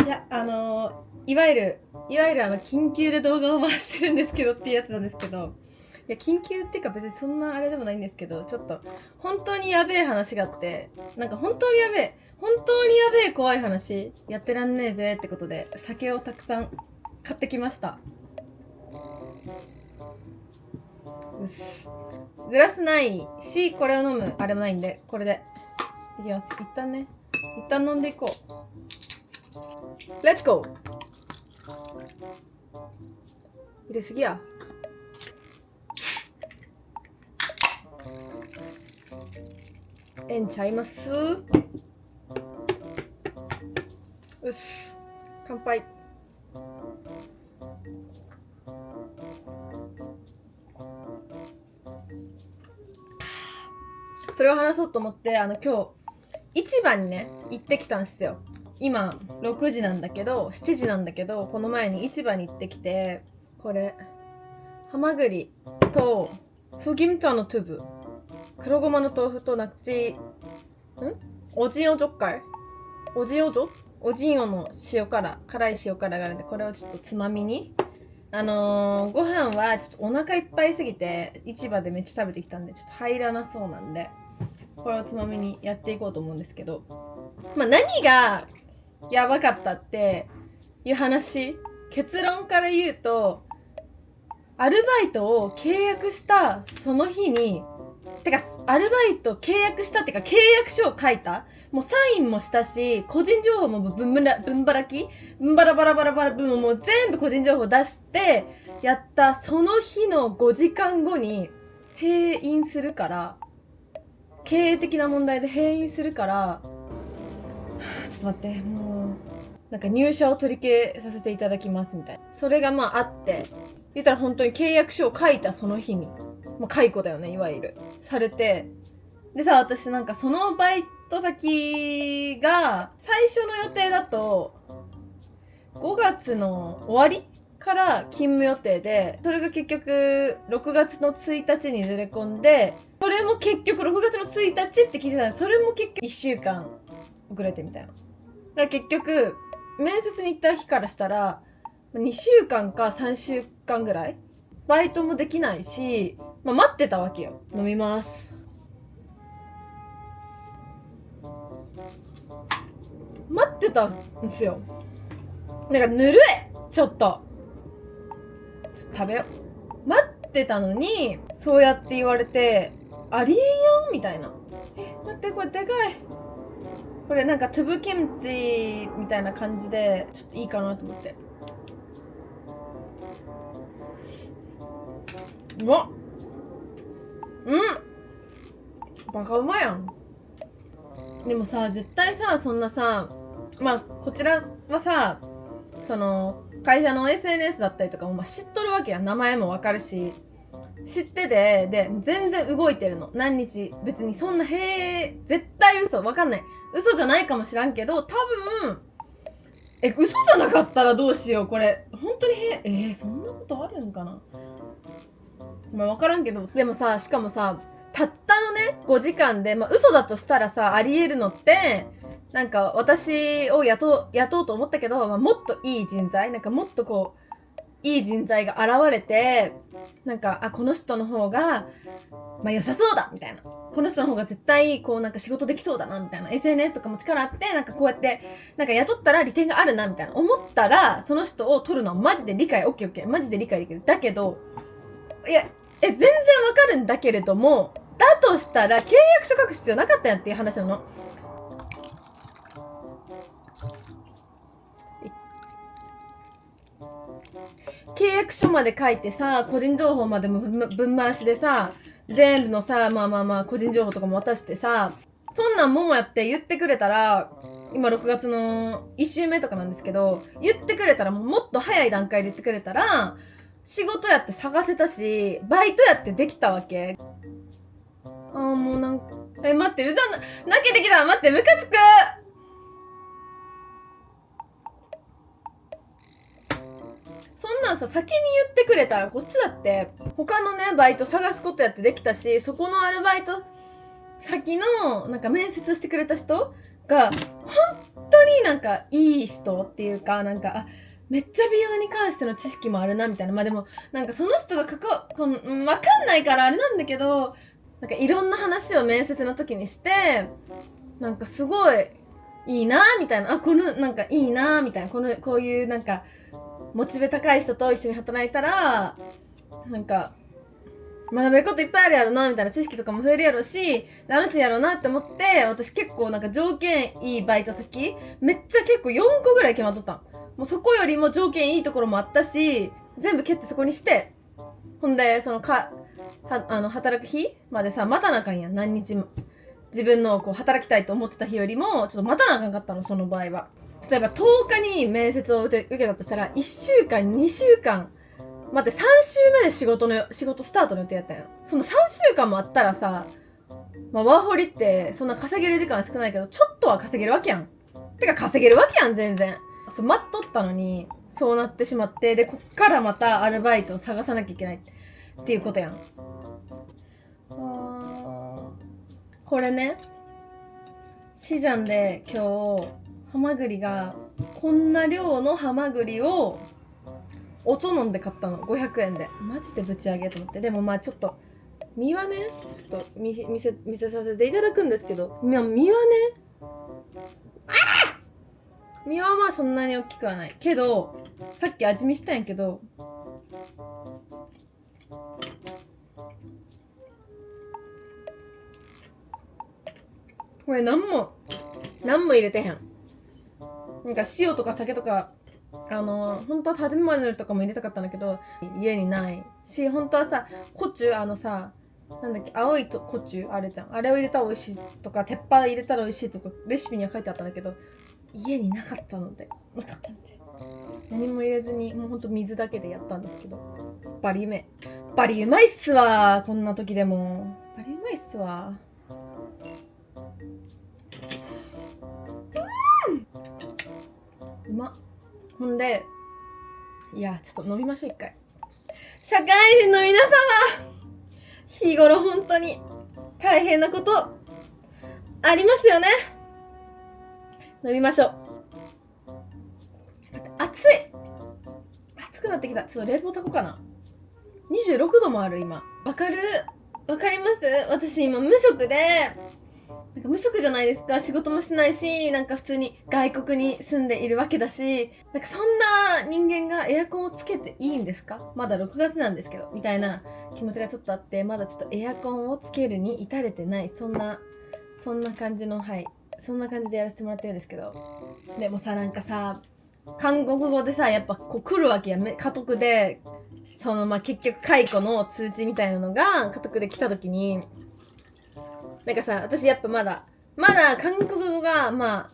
いや、いわゆる緊急で動画を回してるんですけどっていうやつなんですけど、いや、緊急っていうか別にそんなあれでもないんですけど、ちょっと、本当にやべえ話があって、なんか本当にやべえ怖い話、やってらんねえぜってことで、酒をたくさん買ってきました。うっす。グラスないし、これを飲むあれもないんで、これで。いきます。一旦飲んでいこう。レッツゴー。入れすぎや。えんちゃいます。うっす。乾杯。それを話そうと思って、今日市場にね行ってきたんですよ。今6時なんだけど、7時なんだけど、この前に市場に行ってきて、これハマグリとフギムタのトゥブ、黒ごまの豆腐とナッチオジンオジョッカイオジンオジョオジンオの辛い塩辛があるんで、これをちょっとつまみに、ご飯はちょっとお腹いっぱいすぎて市場でめっちゃ食べてきたんでちょっと入らなそうなんで、これをつまみにやっていこうと思うんですけど、何がやばかったっていう話、結論から言うと、アルバイトを契約したその日に、アルバイト契約したってか契約書を書いた、もうサインもしたし、個人情報もブンバラバラもう全部個人情報出してやったその日の5時間後に閉院するから、経営的な問題で閉院するから、ちょっと待って、もうなんか入社を取り消させていただきますみたいな、それがあって言ったら本当に契約書を書いたその日にもう解雇だよね、いわゆるされて。でさ、私なんかそのバイト先が最初の予定だと5月の終わりから勤務予定で、それが結局6月の1日にずれ込んで、それも結局6月の1日って聞いてたのに、それも結局1週間遅れてみたいな。だから結局面接に行った日からしたら2週間か3週間ぐらいバイトもできないし、待ってたわけよ。飲みます。待ってたんですよ。なんかぬるい、ちょっと食べよう。待ってたのにそうやって言われて、ありえんやんみたいな。待って、これでかい。これなんかトゥブキムチみたいな感じでちょっといいかなと思って。うわっ、バカうまやん。でもさ、絶対さ、そんなさ、こちらはさ、その会社の SNS だったりとかも知っとるわけや。名前もわかるし知ってて、で全然動いてるの。何日、別にそんな絶対嘘、わかんない、嘘じゃないかもしらんけど、多分嘘じゃなかったらどうしよう、これ本当にそんなことあるんかな。分からんけど、でもさ、しかもさ、たったのね5時間で、嘘だとしたらさ、ありえるのって、なんか私を雇うと思ったけど、もっといい人材、なんかもっとこういい人材が現れて、なんかこの人の方が良さそうだみたいな、この人の方が絶対こうなんか仕事できそうだなみたいな、 SNS とかも力あって、なんかこうやってなんか雇ったら利点があるなみたいな思ったら、その人を取るのはマジで理解、オッケーマジで理解できる。だけど、いや全然わかるんだけれども、だとしたら契約書書く必要なかったやんっていう話なの。契約書まで書いてさ、個人情報までもぶん回しでさ、全部のさ、個人情報とかも渡してさ、そんなんももやって言ってくれたら、今6月の1週目とかなんですけど、言ってくれたら、もっと早い段階で言ってくれたら、仕事やって探せたし、バイトやってできたわけ。もうなんか、待って、泣けてきた。待って、ムカつく。そんなんさ、先に言ってくれたらこっちだって他のねバイト探すことやってできたし、そこのアルバイト先のなんか面接してくれた人が本当になんかいい人っていうか、なんかめっちゃ美容に関しての知識もあるなみたいな。まあでもなんかその人がわかんないからあれなんだけど、なんかいろんな話を面接の時にして、なんかすごいいいなみたいな、このなんかいいなみたいな、こういうなんかモチベ高い人と一緒に働いたらなんか学べることいっぱいあるやろなみたいな、知識とかも増えるやろし楽しいやろなって思って、私結構なんか条件いいバイト先めっちゃ結構4個ぐらい決まっとったん。もうそこよりも条件いいところもあったし、全部蹴ってそこにして、ほんでその働く日までさ待たなあかんやん。何日も自分のこう働きたいと思ってた日よりもちょっと待たなあかんかったの。その場合は例えば10日に面接を受けたとしたら、1週間2週間待って3週目で仕事スタートの予定やったんよ。その3週間もあったらさ、まあ、ワーホリってそんな稼げる時間は少ないけど、ちょっとは稼げるわけやん。てか稼げるわけやん全然。そう待っとったのにそうなってしまって、でこっからまたアルバイトを探さなきゃいけないっていうことやん。これね、シジャンで今日ハマグリがこんな量のハマグリをお茶飲んで買ったの。500円でマジでぶち上げと思って。でもまあちょっと身はね、ちょっと見せさせていただくんですけど、身はね、身はまあそんなに大きくはないけど、さっき味見したんやけど、これ何も入れてへん。なんか塩とか酒とか本当は初めまでのとかも入れたかったんだけど家にないし、本当はさコチュさ、なんだっけ、青いコチュあるじゃん、あれを入れたら美味しいとか、鉄板入れたら美味しいとかレシピには書いてあったんだけど、家になかったので何も入れずにもうほんと水だけでやったんですけど、バリうまいっすわ。こんな時でもバリうまいっすわ。うまっ。ほんでいやちょっと飲みましょう一回。社会人の皆様、日頃本当に大変なことありますよね。飲みましょう。暑くなってきた。ちょっと冷房たこうかな。26度もある今。わかります？私今無職で、なんか無職じゃないですか。仕事もしてないし、なんか普通に外国に住んでいるわけだし、なんかそんな人間がエアコンをつけていいんですか？まだ6月なんですけどみたいな気持ちがちょっとあって、まだちょっとエアコンをつけるに至れてない、そんな感じの、そんな感じでやらせてもらってるんですけど、でもさ、なんかさ韓国語でさやっぱこう来るわけや。家督で結局解雇の通知みたいなのが家督で来た時に、なんかさ、私やっぱまだ韓国語が話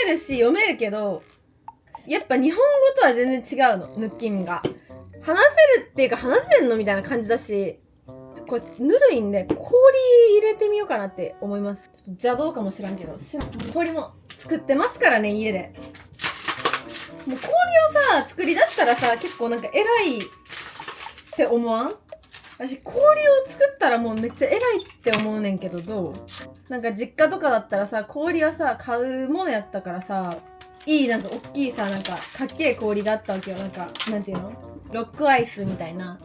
せるし読めるけど、やっぱ日本語とは全然違うの。抜きんが話せるっていうか話せんのみたいな感じだし、これぬるいんで氷入れてみようかなって思います。ちょっと邪道かもしらんけど、氷も作ってますからね、家で。もう氷をさ作り出したらさ、結構なんか偉いって思わん？私氷を作ったらもうめっちゃ偉いって思うねんけど、どう？なんか実家とかだったらさ、氷はさ買うものやったからさ、いいなんか大きいさ、なんかかっけえ氷があったわけよ。なんかなんていうの、ロックアイスみたいな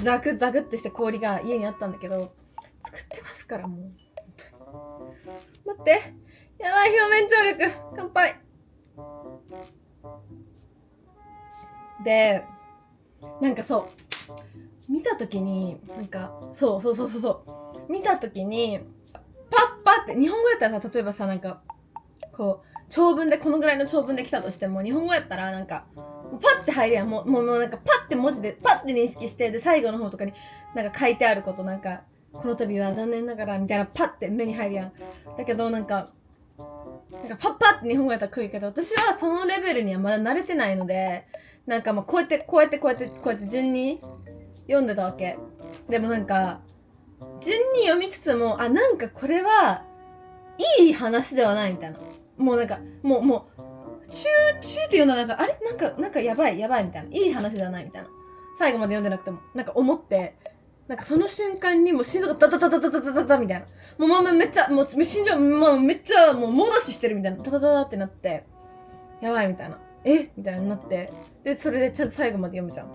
ザクザクってして氷が家にあったんだけど、作ってますからもう本当に。待って、やばい、表面張力。乾杯。でなんかそう見た時に、なんかそう見た時にパッって日本語やったらさ、例えばさ、なんかこう長文でこのぐらいの長文で来たとしても、日本語やったらなんかパッて入るやん。もうなんかパッて文字でパッて認識して、で最後の方とかになんか書いてあること、なんかこの度は残念ながらみたいなパッて目に入るやん。だけどなんかパッパって日本語やったら来るけど、私はそのレベルにはまだ慣れてないので、なんかこうやって順に読んでたわけ。でもなんか順に読みつつも、なんかこれはいい話ではないみたいな。もうなんかもうチューって読んだら、なんかあれなんかやばいみたいな、いい話ではないみたいな、最後まで読んでなくてもなんか思って、なんかその瞬間にもう心臓がダダダダダダダダダみたいな、もうママめっちゃもう心臓めっちゃもう猛ダッシュしてるみたいな、ダダダダってなって、やばいみたいな、みたいになって、でそれでちゃんと最後まで読むじゃん。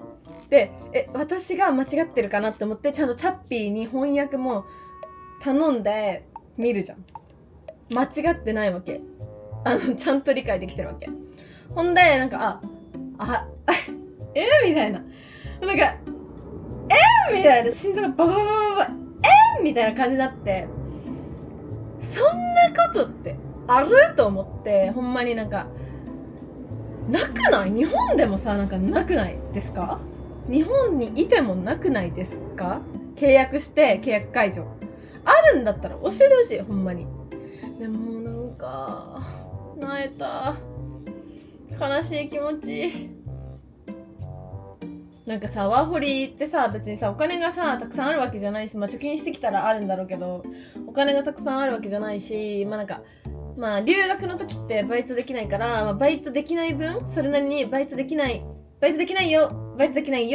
で私が間違ってるかなって思ってちゃんとチャッピーに翻訳も頼んで見るじゃん。間違ってないわけ。ちゃんと理解できてるわけ。ほんでなんかみたいな、なんかみたいな、心臓がバババババみたいな感じになって、そんなことってあると思って、ほんまになんかなくない？日本でもさ、なんかなくないですか？日本にいてもなくないですか？契約して契約解除あるんだったら教えてほしい、ほんまに。でもなんか泣えた、悲しい気持ち。なんかさ、ワーホリってさ、別にさ、お金がさたくさんあるわけじゃないし、まあ貯金してきたらあるんだろうけど、お金がたくさんあるわけじゃないし、まあなんかまあ留学の時ってバイトできないから、まあ、バイトできない分それなりにバイトできないよ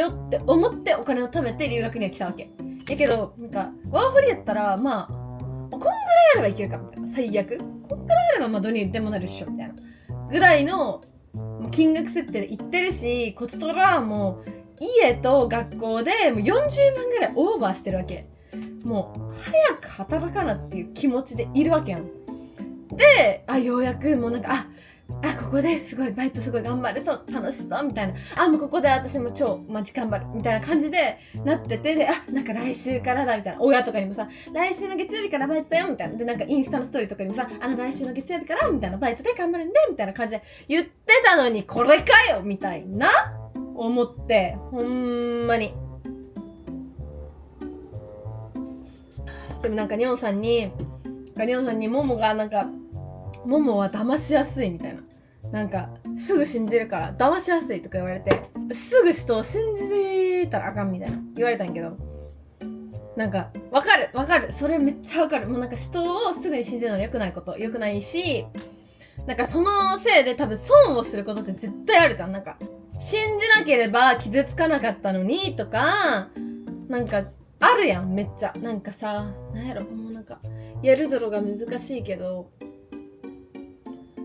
って思ってお金を貯めて留学には来たわけやけど、なんかワーホリやったらまあこんぐらいあればいけるかみたいな、最悪こんぐらいあればまあどれにでもなるっしょみたいなぐらいの金額設定で行ってるし、こっちとらもう家と学校でもう40万ぐらいオーバーしてるわけ。もう早く働かなっていう気持ちでいるわけやん。でようやくもうなんかここですごいバイトすごい頑張れそう楽しそうみたいな、もうここで私も超マジ頑張るみたいな感じでなってて、でなんか来週からだみたいな、親とかにもさ来週の月曜日からバイトだよみたいな、でなんかインスタのストーリーとかにもさ来週の月曜日からみたいな、バイトで頑張るんでみたいな感じで言ってたのに、これかよみたいな思って、ほんまに。でもなんかニョンさんにモモがなんかモモは騙しやすいみたいな、なんかすぐ信じるから騙しやすいとか言われて、すぐ人を信じたらあかんみたいな言われたんやけど、なんかわかるそれめっちゃわかる。もうなんか人をすぐに信じるのは良くないし、なんかそのせいで多分損をすることって絶対あるじゃん。なんか信じなければ傷つかなかったのにとか、なんかあるやん、めっちゃ。なんかさ、なんやろ、もうなんかやるぞろが難しいけど、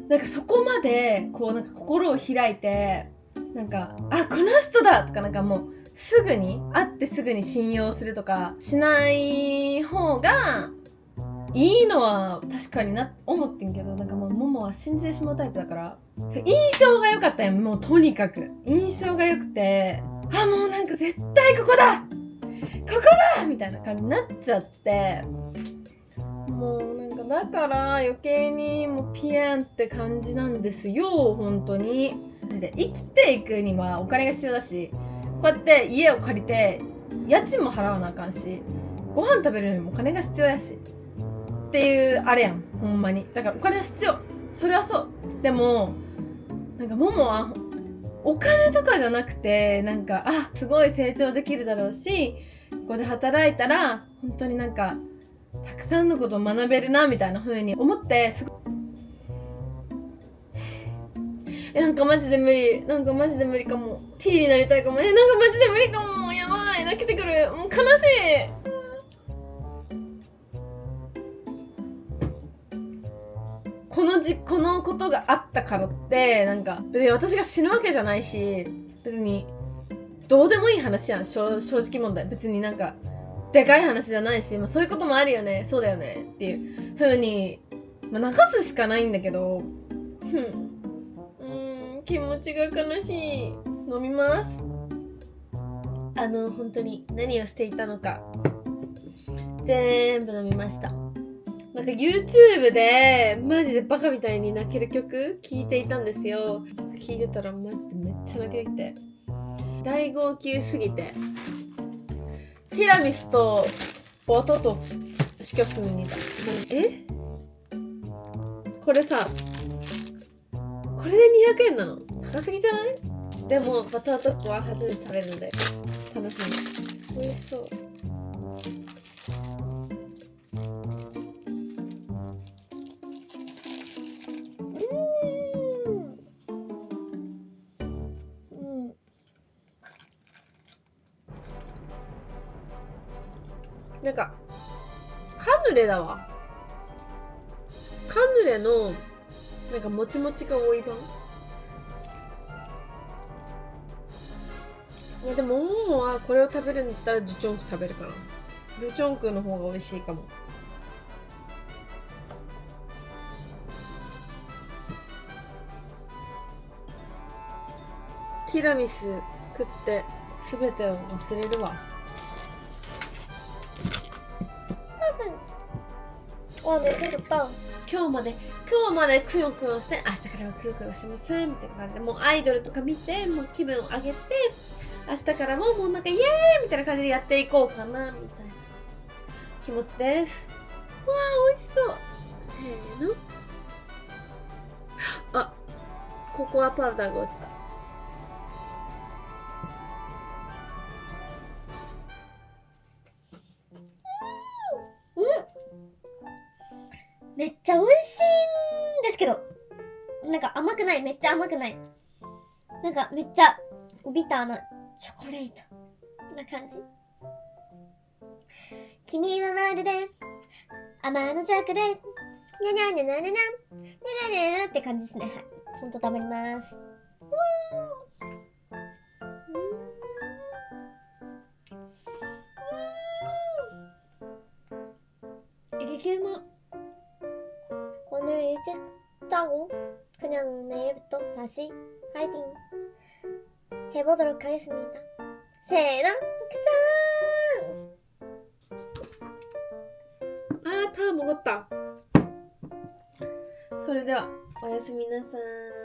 なんかそこまでこうなんか心を開いて、なんかこの人だとか、なんかもうすぐに会ってすぐに信用するとかしない方がいいのは確かにな思ってんけど、なんかもうモモは信じてしまうタイプだから、印象が良かったよ。もうとにかく印象が良くて、もうなんか絶対ここだみたいな感じになっちゃって、もうなんかだから余計にもうピエンって感じなんですよ、本当に。で生きていくにはお金が必要だし、こうやって家を借りて家賃も払わなあかんし、ご飯食べるのにもお金が必要やしっていうあれやん、ほんまに。だからお金は必要、それはそう。でもなんかモモはお金とかじゃなくて、なんかすごい成長できるだろうし、ここで働いたら本当になんかたくさんのことを学べるなみたいな風に思って、すごいなんかマジで無理かも。 T になりたいかも。なんかマジで無理かも。やばい、泣けてくる。もう悲しい。このことがあったからって、なんか別に私が死ぬわけじゃないし、別にどうでもいい話やん、正直問題。別になんかでかい話じゃないし、そういうこともあるよね、そうだよねっていう風に、流すしかないんだけど、気持ちが悲しい。飲みます。本当に何をしていたのか全部飲みました。なんか YouTube でマジでバカみたいに泣ける曲聴いていたんですよ。聴いてたらマジでめっちゃ泣けてきて、大号泣すぎて、ティラミスとポテトしかすみにだ。これさ、これで200円なの高すぎじゃない？でもバタートークは初めて食べるので楽しみ。美味しそう。なんかカヌレだわ。カヌレのなんかもちもちが多い版。いやでもモモはこれを食べるんだったらジュチョンク食べるかな。ジュチョンクの方が美味しいかも。ティラミス食って全てを忘れるわ。와, 네, 좋다. 今日までくよくよして明日からはくよくよしませんみたいな感じで、もうアイドルとか見てもう気分を上げて、明日からももうなんかイエーイみたいな感じでやっていこうかなみたいな気持ちです。わあ美味しそう。せーの。あ、ココアパウダーが落ちた。めっちゃ美味しいんですけど、なんか甘くない、めっちゃ甘くない。なんかめっちゃビターなチョコレートな感じ。君はまるで甘の桜で、にゃにゃにゃにゃにゃにゃにゃにゃにゃって感じですね。はい。ほんと食べます。일주일만 오늘 일찍 자고 그냥 내일부터 다시 파이팅 해보도록 하겠습니다. 세랑あー、ターンもごった。それではおやすみなさーい。